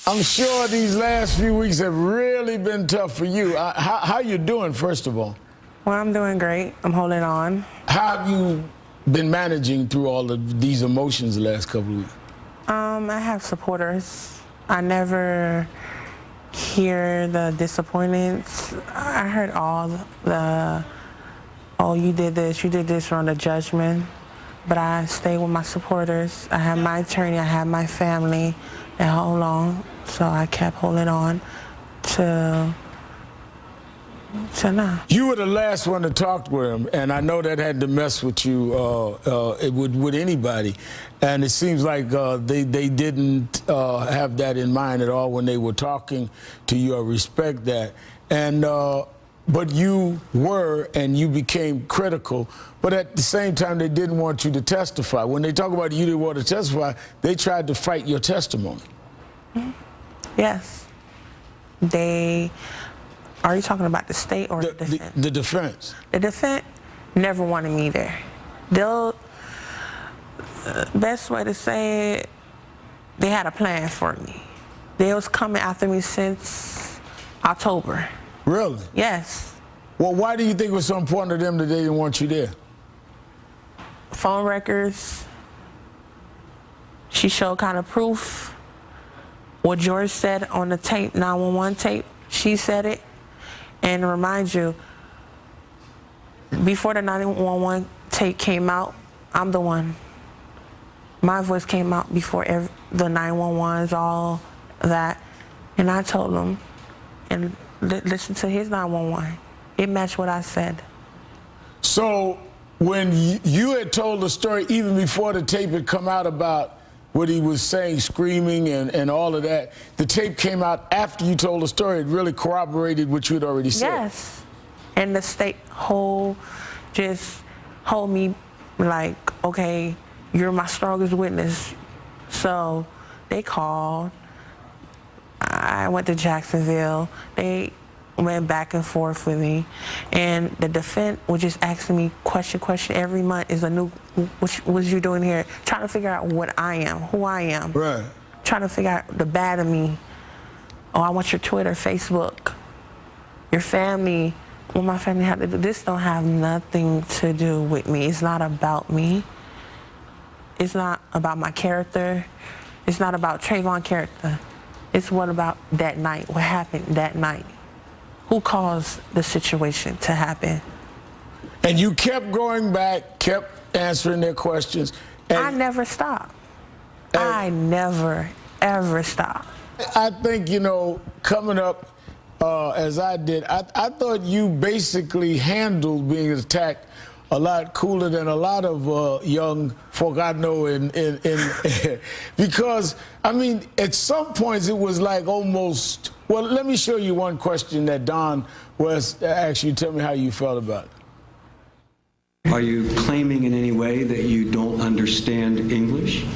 I'm sure these last few weeks have really been tough for you. How you doing, first of all? Well, I'm doing great. I'm holding on. How have you been managing through all of these emotions the last couple of weeks? I have supporters. I never hear the disappointments. I heard all the, oh, you did this on the judgment. But I stay with my supporters. I have my attorney, I have my family that hold on. So I kept holding on to now. You were the last one to talk with him, and I know that had to mess with you with anybody. And it seems like they didn't have that in mind at all when they were talking to you. I respect that. And but you were, and you became critical, but at the same time, they didn't want you to testify. When they talk about you didn't want to testify, they tried to fight your testimony. Yes. Are you talking about the state or the defense? The defense. The defense never wanted me there. Best way to say it, they had a plan for me. They was coming after me since October. Really? Yes. Well, why do you think it was so important to them that they didn't want you there? Phone records. She showed kind of proof. What George said on the tape, 911 tape, she said it. And remind you, before the 911 tape came out, I'm the one. My voice came out before the 911s, all that. And I told them, and listen to his 911. It matched what I said. So when you had told the story, even before the tape had come out about what he was saying, screaming and all of that, the tape came out after you told the story. It really corroborated what you had already said. Yes. And the state just hold me like, okay, you're my strongest witness. So they called. I went to Jacksonville. They went back and forth with me, and the defense was just asking me question every month. Is a new, what was you doing here? Trying to figure out what I am, who I am. Right. Trying to figure out the bad of me. Oh, I want your Twitter, Facebook, your family. What my family had to do. This don't have nothing to do with me. It's not about me. It's not about my character. It's not about Trayvon's character. It's what about that night, what happened that night. Who caused the situation to happen? And you kept going back, kept answering their questions. I never stopped. I never, ever stopped. I think, you know, coming up as I did, I thought you basically handled being attacked a lot cooler than a lot of young folk I know because, I mean, at some points it was like almost, well, let me show you one question that Don was asked you. Tell me how you felt about it. Are you claiming in any way that you don't understand English?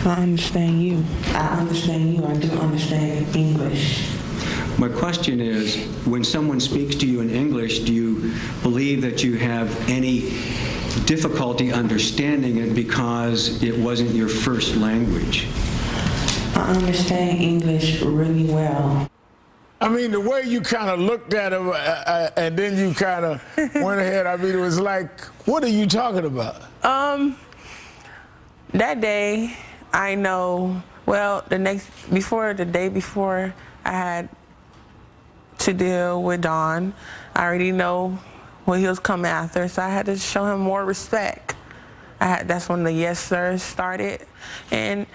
I understand you. I understand you. I do understand English. My question is, when someone speaks to you in English, do you believe that you have any difficulty understanding it because it wasn't your first language? I understand English really well. I mean, the way you kind of looked at him and then you kind of went ahead, I mean, it was like, what are you talking about? That day, I know, well, the day before I had to deal with Don, I already know what he was coming after, so I had to show him more respect. That's when the yes sir started. And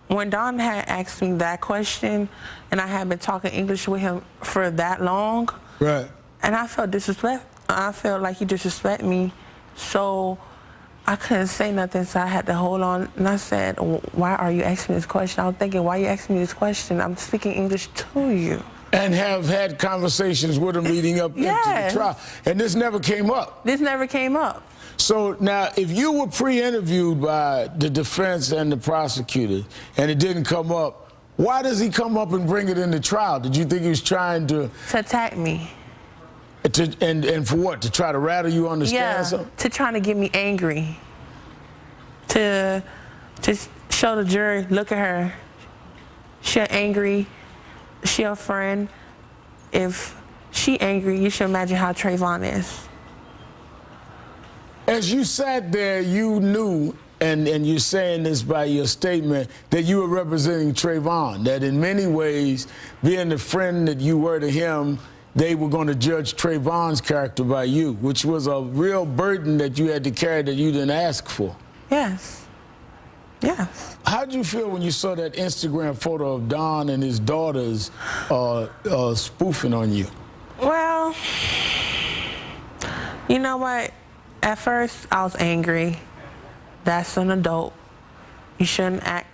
when Don had asked me that question, and I had been talking English with him for that long, right? And I felt disrespect. I felt like he disrespected me, so I couldn't say nothing, so I had to hold on. And I said, why are you asking me this question? I was thinking, why are you asking me this question? I'm speaking English to you. And have had conversations with him leading up into the trial. And this never came up. This never came up. So now, if you were pre-interviewed by the defense and the prosecutor and it didn't come up, why does he come up and bring it into trial? Did you think he was trying to attack me? And for what? To try to rattle you on the stand? Yeah, to try to get me angry. To Just show the jury, look at her. She angry, she a friend. If she angry, you should imagine how Trayvon is. As you sat there, you knew, and you're saying this by your statement, that you were representing Trayvon, that in many ways, being the friend that you were to him, they were going to judge Trayvon's character by you, which was a real burden that you had to carry that you didn't ask for. Yes. Yes. How did you feel when you saw that Instagram photo of Don and his daughters spoofing on you? Well, you know what? At first, I was angry. That's an adult. You shouldn't act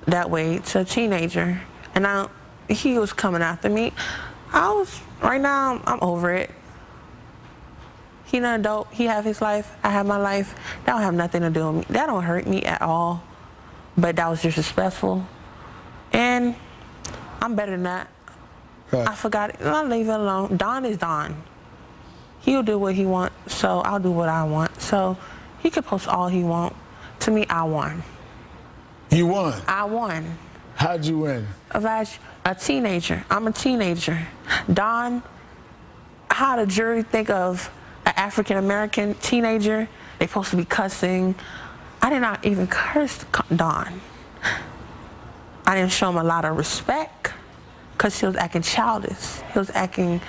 that way to a teenager. And he was coming after me. Right now, I'm over it. He's an adult. He have his life. I have my life. That don't have nothing to do with me. That don't hurt me at all. But that was disrespectful. And I'm better than that. Right. I forgot it. I'll leave it alone. Don is Don. He'll do what he wants, so I'll do what I want. So he could post all he wants. To me, I won. You won? I won. How'd you win? A teenager. I'm a teenager. Don, how the jury think of an African-American teenager? They supposed to be cussing. I did not even curse Don. I didn't show him a lot of respect because he was acting childish. He was acting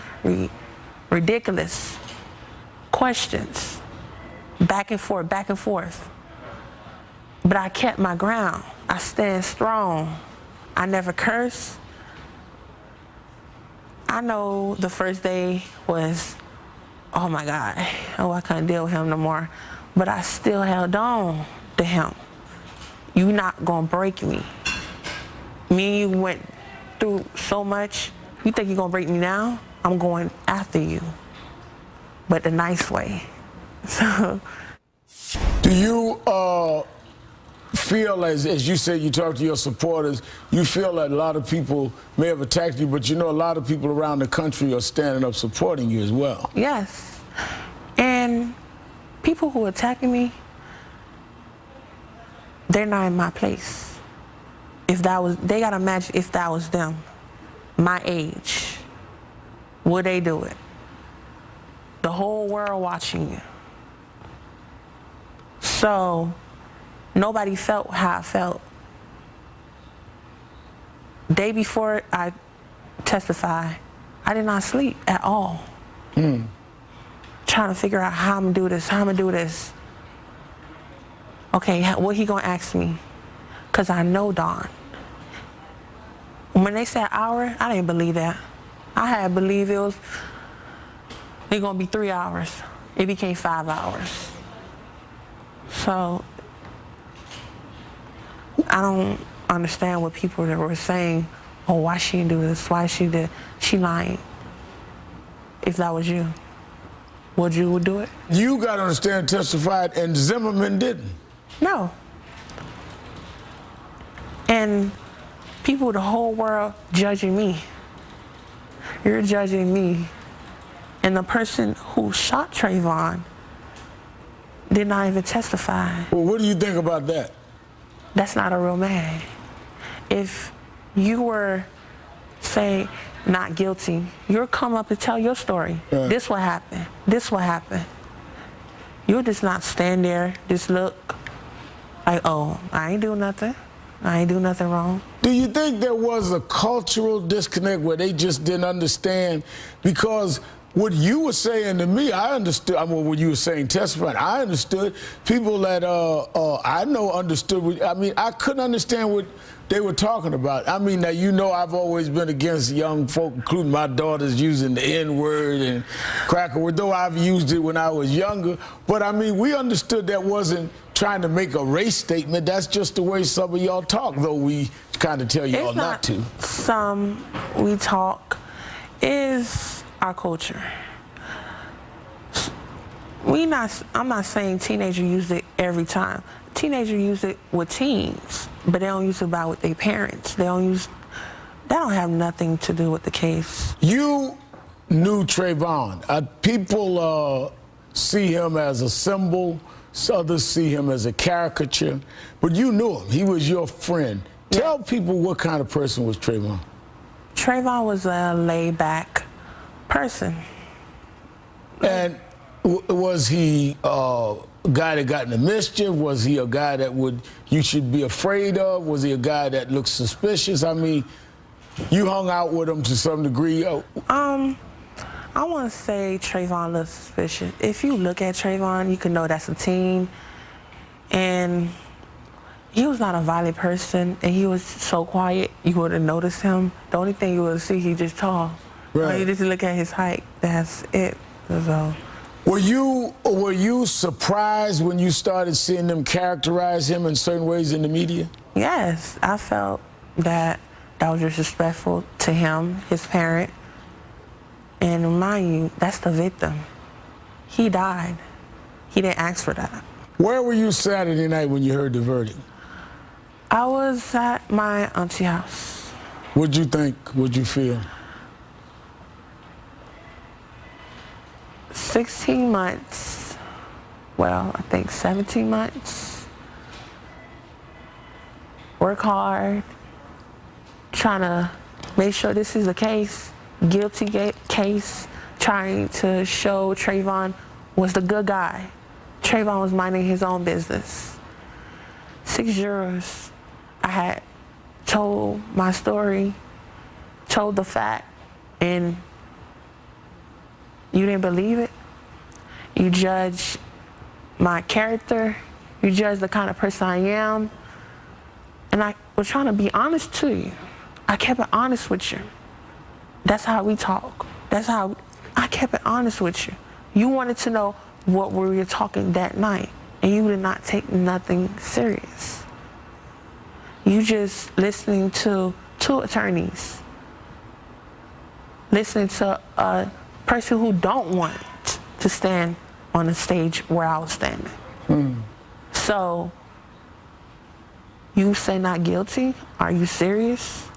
ridiculous. Questions. Back and forth, back and forth. But I kept my ground. I stand strong. I never curse. I know the first day was, oh my God, I couldn't deal with him no more. But I still held on to him. You're not gonna break me. Me and you went through so much. You think you're gonna break me now? I'm going after you, but the nice way. So. Do you feel, as you said, you talk to your supporters, you feel that a lot of people may have attacked you, but you know a lot of people around the country are standing up supporting you as well? Yes. And people who are attacking me, they're not in my place. They gotta imagine if that was them, my age, would they do it? The whole world watching you. So nobody felt how I felt. Day before I testified, I did not sleep at all. Trying to figure out how I'm gonna do this, Okay, what he gonna ask me? Because I know Don. When they said hour, I didn't believe that. I had believed it gonna be 3 hours. It became 5 hours. So I don't understand what people that were saying, oh, why she didn't do this? Why she did? She lying. If that was you, would you do it? You got to understand, testified, and Zimmerman didn't. No. And people, the whole world judging me. You're judging me. And the person who shot Trayvon did not even testify. Well, what do you think about that? That's not a real man. If you were, say, not guilty, you'll come up and tell your story. Right. This what happened. This what happened. You'll just not stand there, just look like, oh, I ain't do nothing. I ain't do nothing wrong. Do you think there was a cultural disconnect where they just didn't understand? Because what you were saying to me, I understood. I mean, what you were saying, testifying, I understood. People that I know understood. I mean, I couldn't understand what they were talking about. I mean, now, you know, I've always been against young folk, including my daughters, using the N-word and cracker word, though I've used it when I was younger. But, I mean, we understood that wasn't trying to make a race statement. That's just the way some of y'all talk, though we kind of tell y'all not to. Some we talk is our culture. I'm not saying teenagers use it every time. Teenagers use it with teens, but they don't use it about with their parents. That don't have nothing to do with the case. You knew Trayvon. People see him as a symbol others see him as a caricature, but you knew him. He was your friend. Yeah. Tell people what kind of person was Trayvon. Trayvon was a laid-back person. And was he a guy that got into mischief? Was he a guy that you should be afraid of? Was he a guy that looked suspicious? I mean, you hung out with him to some degree. I want to say Trayvon looks suspicious. If you look at Trayvon, you can know that's a teen. And he was not a violent person, and he was so quiet, you wouldn't notice him. The only thing you would see, he just tall. Right. You just look at his height, that's it. So. Were you surprised when you started seeing them characterize him in certain ways in the media? Yes, I felt that was disrespectful to him, his parent. And mind you, that's the victim. He died. He didn't ask for that. Where were you Saturday night when you heard the verdict? I was at my auntie's house. What'd you think? What'd you feel? 16 months. Well, I think 17 months. Work hard. Trying to make sure this is a case. Guilty case. Trying to show Trayvon was the good guy. Trayvon was minding his own business. 6 jurors. I had told my story, told the fact, and you didn't believe it. You judged my character. You judged the kind of person I am. And I was trying to be honest to you. I kept it honest with you. That's how we talk. That's how I kept it honest with you. You wanted to know what we were talking that night, and you did not take nothing serious. You just listening to two attorneys, listening to a person who don't want to stand on the stage where I was standing. So, you say not guilty? Are you serious?